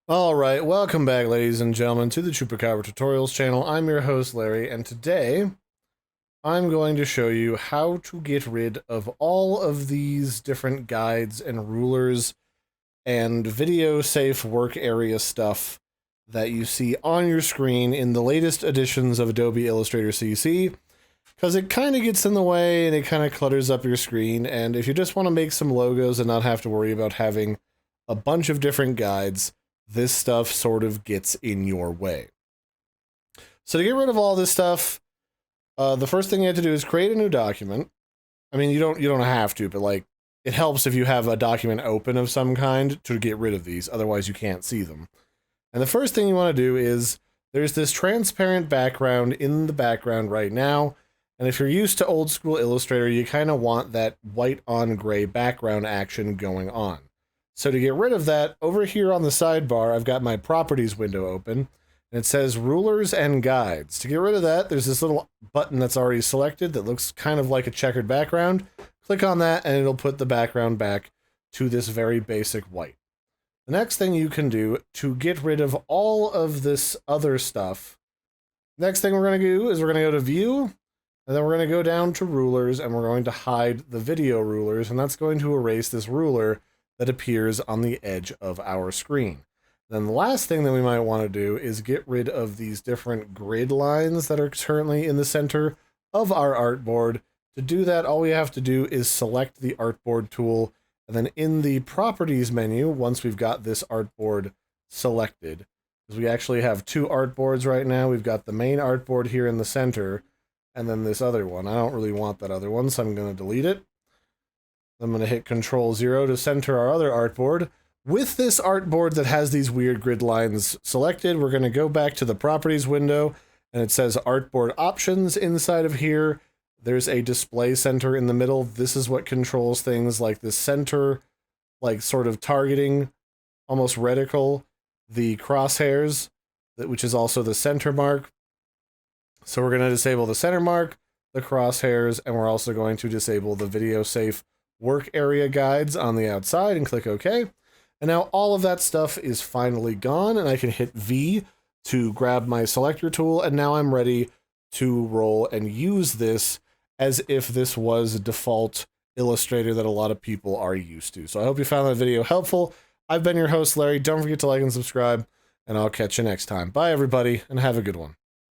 Alright, welcome back, ladies and gentlemen, to the Chupacabra Tutorials channel. I'm your host, Larry, and today I'm going to show you how to get rid of all of these different guides and rulers and video-safe work area stuff that you see on your screen in the latest editions of Adobe Illustrator CC, because it kind of gets in the way and it kind of clutters up your screen, and if you just want to make some logos and not have to worry about having a bunch of different guides, this stuff sort of gets in your way. So to get rid of all this stuff, the first thing you have to do is create a new document. I mean, you don't have to, but like it helps if you have a document open of some kind to get rid of these. Otherwise, you can't see them. And the first thing you want to do is there's this transparent background in the background right now. And if you're used to old school Illustrator, you kind of want that white on gray background action going on. So to get rid of that, over here on the sidebar, I've got my properties window open, and it says rulers and guides. To get rid of that, there's this little button that's already selected that looks kind of like a checkered background. Click on that, and it'll put the background back to this very basic white. The next thing you can do to get rid of all of this other stuff, next thing we're going to do is we're going to go to View, and then we're going to go down to Rulers, and we're going to hide the video rulers, and that's going to erase this ruler that appears on the edge of our screen. Then the last thing that we might want to do is get rid of these different grid lines that are currently in the center of our artboard. To do that, all we have to do is select the artboard tool, and then in the properties menu, once we've got this artboard selected, because we actually have two artboards right now, we've got the main artboard here in the center, and then this other one. I don't really want that other one, so I'm going to delete it. I'm going to hit Control-0 to center our other artboard. With this artboard that has these weird grid lines selected, we're going to go back to the Properties window, and it says Artboard Options inside of here. There's a display center in the middle. This is what controls things like the center, like sort of targeting, almost reticle, the crosshairs, which is also the center mark. So we're going to disable the center mark, the crosshairs, and we're also going to disable the video safe work area guides on the outside and click OK. And now all of that stuff is finally gone, and I can hit V to grab my selector tool, and now I'm ready to roll and use this as if this was a default Illustrator that a lot of people are used to. So I hope you found that video helpful. I've been your host, Larry. Don't forget to like and subscribe, and I'll catch you next time. Bye, everybody, and have a good one.